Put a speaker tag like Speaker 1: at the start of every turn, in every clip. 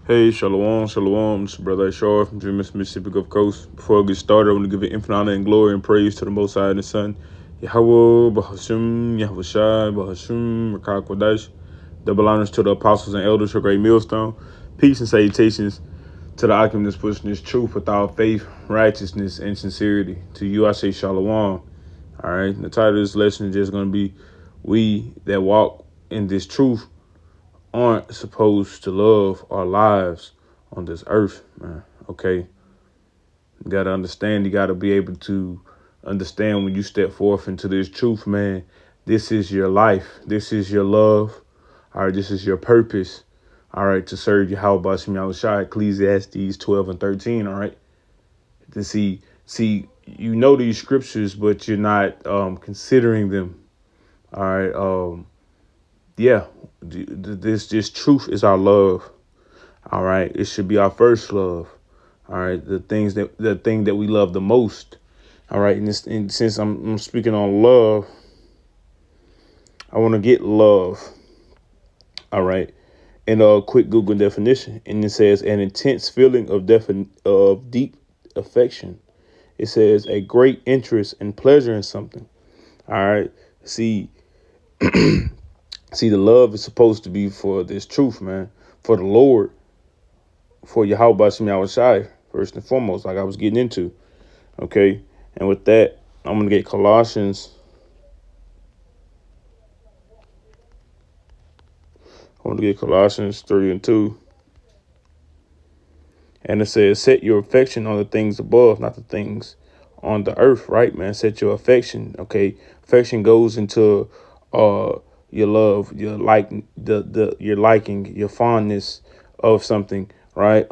Speaker 1: Hey, shalom, shalom. It's your brother Ashar from Dreamers, Mississippi Gulf Coast. Before I get started, I want to give it infinite honor and glory and praise to the Most High and His Son, Yahweh, Bahashim, Yahweh Shai, Bahashim, Rakah Kodash. Double honors to the apostles and elders, your great millstone. Peace and salutations to the alchemists pushing this truth without faith, righteousness, and sincerity. To you, I say shalom. All right, the title of this lesson is just going to be We That Walk in This Truth aren't supposed to love our lives on this earth, man. Okay. You got to understand, you got to be able to understand when you step forth into this truth, man. This is your life. This is your love. All right. This is your purpose. All right. To serve Yahweh Bashim Yahushua, Ecclesiastes 12 and 13. All right. To see, you know these scriptures, but you're not considering them. All right. Yeah, this truth is our love. All right, it should be our first love. All right, the thing that we love the most. All right, and since I'm speaking on love, I want to get love. All right, in a quick Google definition, and it says an intense feeling of deep affection. It says a great interest and pleasure in something. All right, see. See, the love is supposed to be for this truth, man, for the Lord, for Yahweh Bashim Yahushai, first and foremost, like I was getting into. Okay. And with that, I'm going to get Colossians. I want to get Colossians 3 and 2. And it says, set your affection on the things above, not the things on the earth, right, man? Set your affection. Okay. Affection goes into your love, your your liking, your fondness of something, right?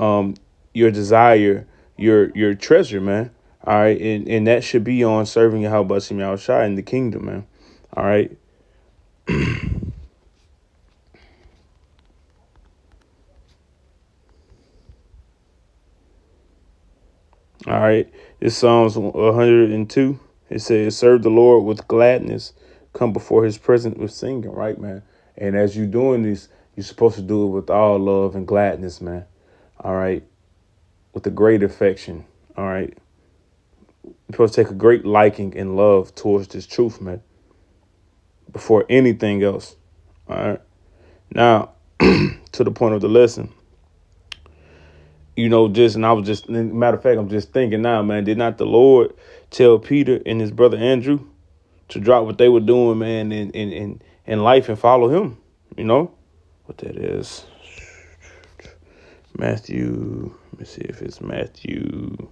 Speaker 1: Your desire, your treasure, man. All right, and that should be on serving Yahweh Bashim Yahushua in the kingdom, man. All right. All right. This Psalms 102. It says, serve the Lord with gladness, come before his presence with singing, right, man? And as you're doing this, you're supposed to do it with all love and gladness, man. All right. With a great affection. All right. You're supposed to take a great liking and love towards this truth, man, before anything else. All right. Now, to the point of the lesson. And I was just, matter of fact, I'm just thinking now, man, did not the Lord tell Peter and his brother Andrew to drop what they were doing, man, in life and follow him? You know what that is? Matthew. Let me see if it's Matthew.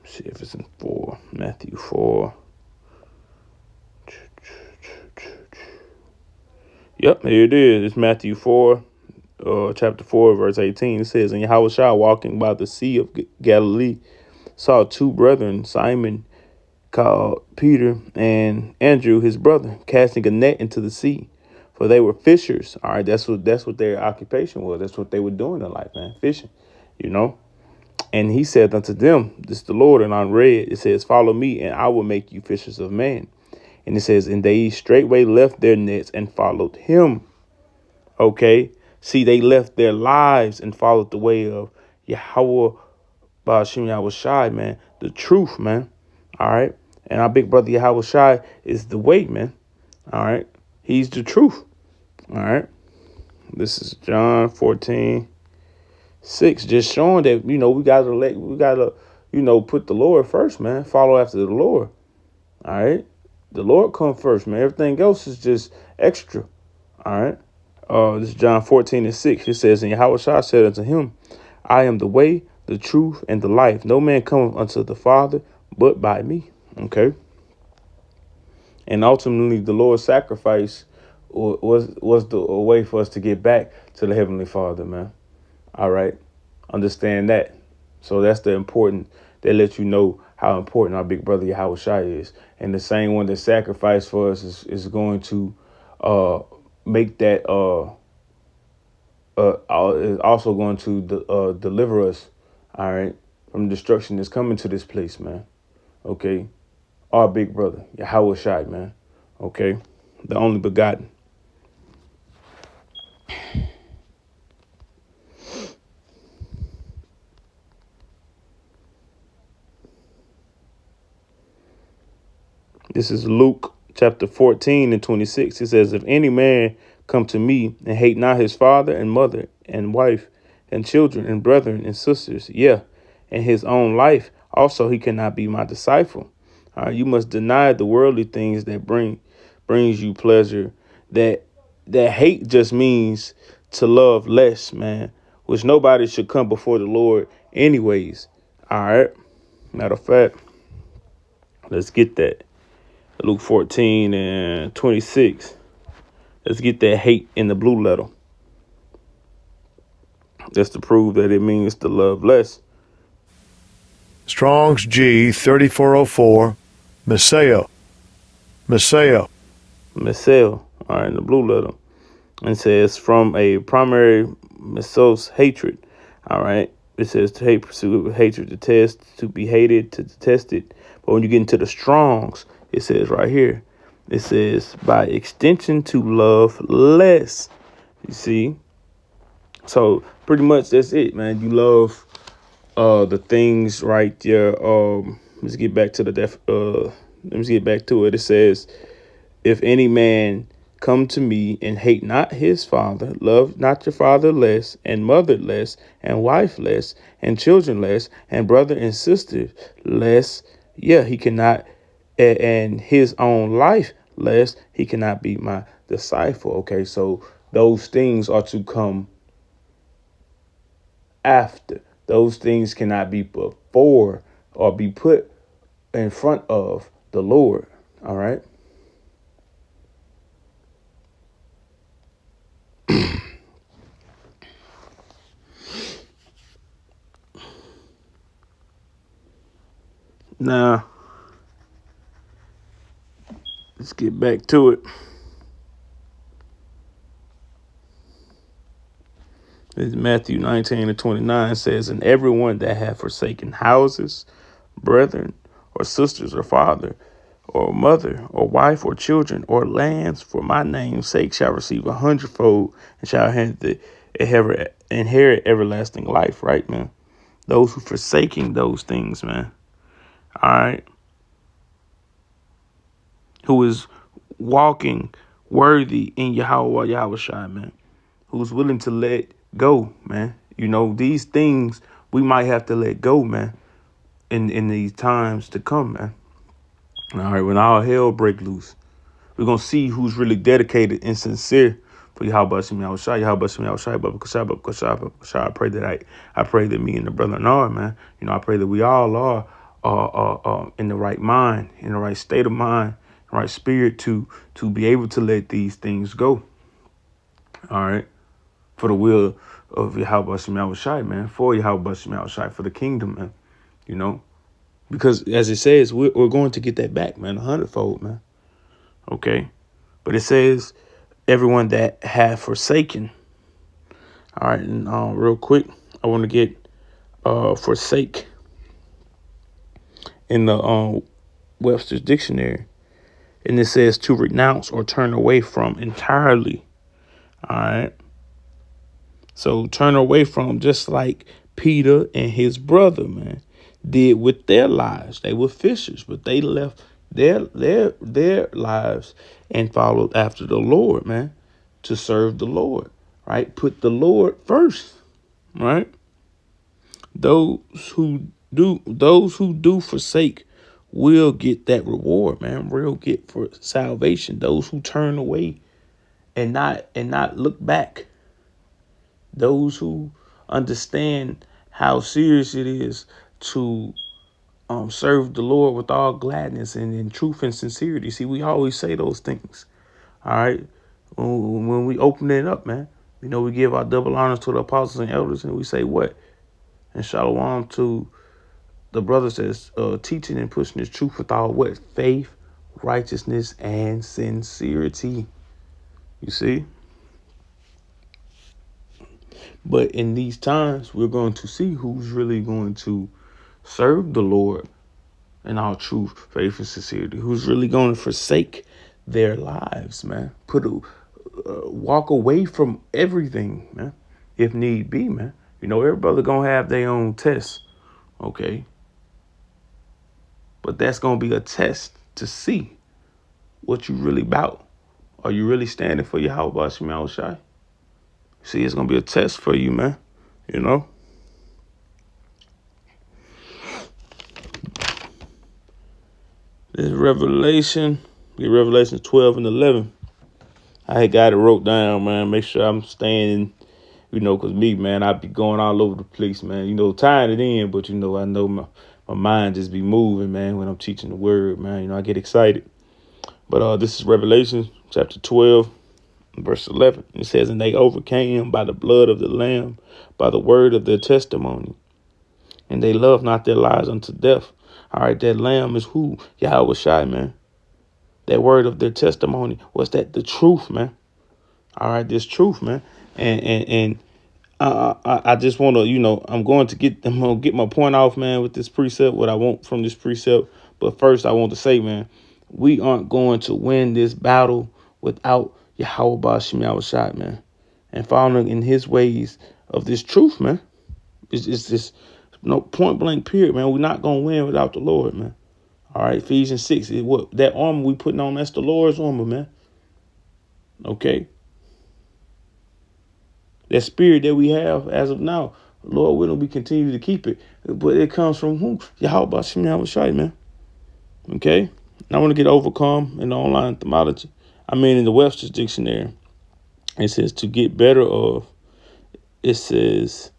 Speaker 1: See if it's in 4. Matthew 4. Yep, here it is. It's Matthew 4. Chapter 4, verse 18, it says, and Yahushua walking by the Sea of Galilee saw two brethren, Simon called Peter and Andrew his brother, casting a net into the sea, for they were fishers. All right, that's what their occupation was. That's what they were doing in life, man, fishing, you know. And he said unto them, this is the Lord, and on red, it says, follow me, and I will make you fishers of men. And it says, and they straightway left their nets and followed him. Okay. See, they left their lives and followed the way of Yahweh Bashim Yahushai, man. The truth, man. All right. And our big brother Yahushai is the way, man. All right. He's the truth. All right. This is John 14:6. Just showing that, we gotta, put the Lord first, man. Follow after the Lord. All right. The Lord come first, man. Everything else is just extra. All right. This is John 14:6. It says, and Yahushua said unto him, I am the way, the truth, and the life. No man cometh unto the Father but by me. Okay. And ultimately, the Lord's sacrifice was a way for us to get back to the Heavenly Father, man. All right. Understand that. So that's the important. That lets you know how important our big brother Yahushua is. And the same one that sacrificed for us is going to make that is also going to deliver us, all right, from destruction that's coming to this place, man. Okay, our big brother Yahweh Shai, man. Okay, the only begotten. This is Luke chapter 14 and 26. It says, if any man come to me and hate not his father and mother and wife and children and brethren and sisters, and his own life, also he cannot be my disciple. You must deny the worldly things that brings you pleasure. That hate just means to love less, man, which nobody should come before the Lord anyways. All right. Matter of fact, let's get that. Luke 14 and 26. Let's get that hate in the blue letter. Just to prove that it means to love less.
Speaker 2: Strong's G 3404, Messiah.
Speaker 1: Misel. All right, in the blue letter. And it says from a primary misos hatred. All right. It says to hate, pursue with hatred, detest, to be hated, to detest it. But when you get into the Strongs, it says right here, it says by extension to love less. You see? So pretty much that's it, man. You love the things right there. Let's get back to let's get back to it. It says, if any man come to me and hate not his father, love not your father less, and mother less, and wife less, and children less, and brother and sister less, he cannot, and his own life less, he cannot be my disciple. Okay, so those things are to come after. Those things cannot be before or be put in front of the Lord. All right. Now, let's get back to it. Matthew 19 and 29 says, and everyone that hath forsaken houses, brethren, or sisters, or father, or mother, or wife, or children, or lands, for my name's sake, shall receive 100-fold, and shall inherit everlasting life. Right, man? Those who forsaking those things, man. All right. Who is walking worthy in Yahweh Shai, man. Who's willing to let go, man. You know, these things we might have to let go, man, in these times to come, man. All right, when all hell break loose, we're going to see who's really dedicated and sincere for Yahweh Shem Yahushai, Yahweh Shem Yahushai, Baba Kashai, Baba Kashai, Baba Kashai. I pray that me and the brother are, man. You know, I pray that we all are in the right mind, in the right state of mind, right spirit to be able to let these things go. All right. For the will of Yahweh Shem Yahushai, man. For Yahweh Shem Yahushai, for the kingdom, man. You know, because as it says, we're going to get that back, man, 100-fold, man. Okay. But it says everyone that have forsaken. All right. And real quick, I want to get forsake in the Webster's dictionary. And it says to renounce or turn away from entirely. All right. So turn away from, just like Peter and his brother, man, did with their lives. They were fishers, but they left their lives and followed after the Lord, man, to serve the Lord, right? Put the Lord first, right? Those who do forsake will get that reward, man. Will get for salvation. Those who turn away and not look back. Those who understand how serious it is to serve the Lord with all gladness and in truth and sincerity. See, we always say those things. All right. When we open it up, man, you know, we give our double honors to the apostles and elders, and we say what? And shalom to the brothers that's teaching and pushing this truth with all what? Faith, righteousness, and sincerity. You see? But in these times, we're going to see who's really going to serve the Lord in all truth, faith, and sincerity. Who's really going to forsake their lives, man. Walk away from everything, man, if need be, man. You know, everybody gonna have their own tests, okay? But that's gonna be a test to see what you really about? Are you really standing for Yahweh Bashim Yahushai? See, it's gonna be a test for you, man. You know. This Revelation 12 and 11. I had got it wrote down, man. Make sure I'm staying, because me, man, I be going all over the place, man. Tying it in, but, I know my mind just be moving, man, when I'm teaching the word, man. I get excited. But this is Revelation chapter 12, verse 11. It says, and they overcame him by the blood of the Lamb, by the word of their testimony. And they loved not their lives unto death. All right, that Lamb is who? Yahweh Shai, man. That word of their testimony was that the truth, man. All right, this truth, man. And I just want to, I'm going to get my point off, man, with this precept, what I want from this precept. But first, I want to say, man, we aren't going to win this battle without Yahweh Bashim Yahushai, man, and following in his ways of this truth, man. It's just no point blank period, man. We're not going to win without the Lord, man. All right, Ephesians 6, what that armor we putting on, that's the Lord's armor, man. Okay. That spirit that we have as of now, Lord, we continue to keep it. But it comes from who? Yahweh Bashim Yahushai, man. Okay. I want to get overcome in the online etymology. In the Webster's dictionary. It says to get better of. It says,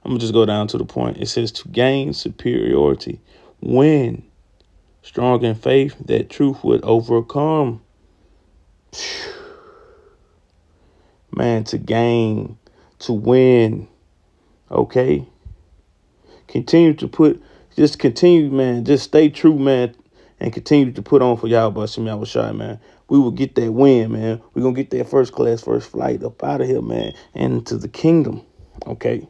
Speaker 1: I'm going to just go down to the point. It says to gain superiority. Win. Strong in faith that truth would overcome. Man, to gain, to win. Okay. Continue, man. Just stay true, man. And continue to put on for Yahweh Bashim Yahushai, man. We will get that win, man. We're going to get that first class, first flight up out of here, man. And into the kingdom. Okay.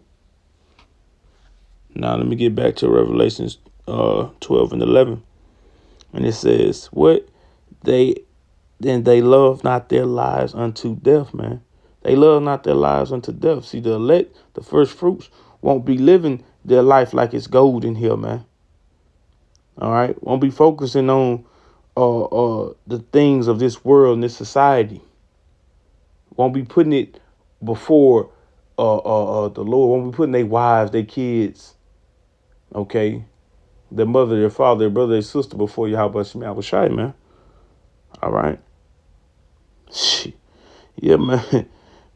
Speaker 1: Now, let me get back to Revelations 12 and 11. And it says, what? They love not their lives unto death, man. They love not their lives unto death. See, the elect, the first fruits, won't be living their life like it's gold in here, man. All right? Won't be focusing on the things of this world and this society. Won't be putting it before the Lord. Won't be putting their wives, their kids, okay, their mother, their father, their brother, their sister before Yahweh Bashim Yahushai, man. All right. Yeah, man.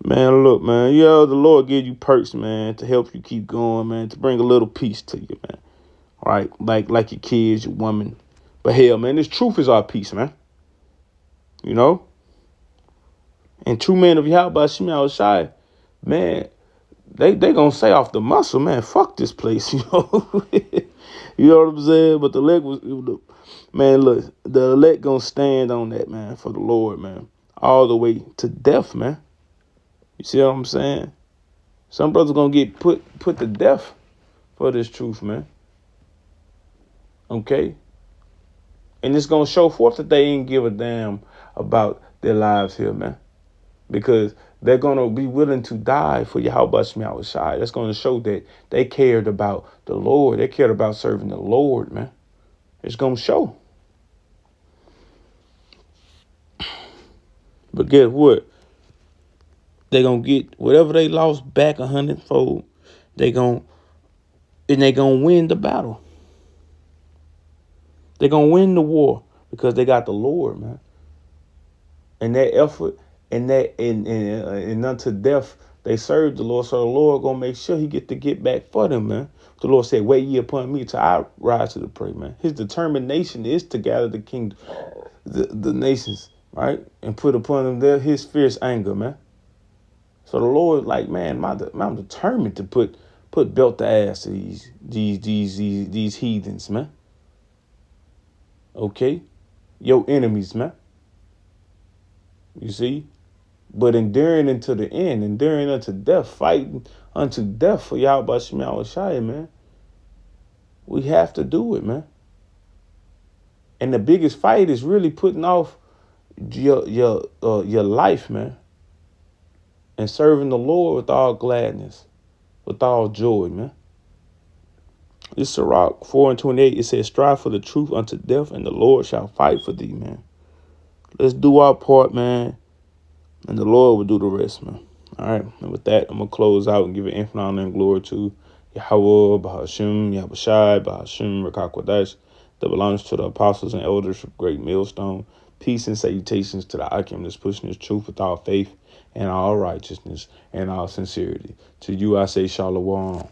Speaker 1: Man, look, man. The Lord give you perks, man, to help you keep going, man, to bring a little peace to you, man. All right. Like your kids, your woman. But hell, man, this truth is our peace, man. And true men of Yahweh Bashim Yahushai, man, they gonna say off the muscle, man, fuck this place, You know what I'm saying? But the elect man, look, the elect gonna stand on that, man, for the Lord, man, all the way to death, man. You see what I'm saying? Some brothers gonna get put to death for this truth, man. Okay? And it's gonna show forth that they ain't give a damn about their lives here, man. Because they're gonna be willing to die for Yahweh Bashim Yahushai. That's gonna show that they cared about the Lord. They cared about serving the Lord, man. It's gonna show. But guess what? They gonna get whatever they lost back 100-fold. They gonna win the battle. They gonna win the war because they got the Lord, man. And that effort and unto death they served the Lord. So the Lord gonna make sure he get back for them, man. The Lord said, "Wait ye upon me till I rise to the prey," man. His determination is to gather the kingdom, the nations, right, and put upon them his fierce anger, man. So the Lord, like, man, I'm determined to put belt to ass to these heathens, man. Okay, your enemies, man. You see, but enduring unto the end, enduring unto death, fighting unto death for Yahweh Bashim Yahushai, man. We have to do it, man. And the biggest fight is really putting off your life, man, and serving the Lord with all gladness, with all joy, man. This Sirach 4 and 28, it says, "Strive for the truth unto death, and the Lord shall fight for thee," man. Let's do our part, man. And the Lord will do the rest, man. All right. And with that, I'm going to close out and give it infinite honor and glory to Yahweh, Bahashim, Yahushai, Bahashim, Rakakwadash, that belongs to the apostles and elders of Great Millstone. Peace and salutations to the Akim that's pushing his truth with all faith and all righteousness and all sincerity. To you, I say Shalom.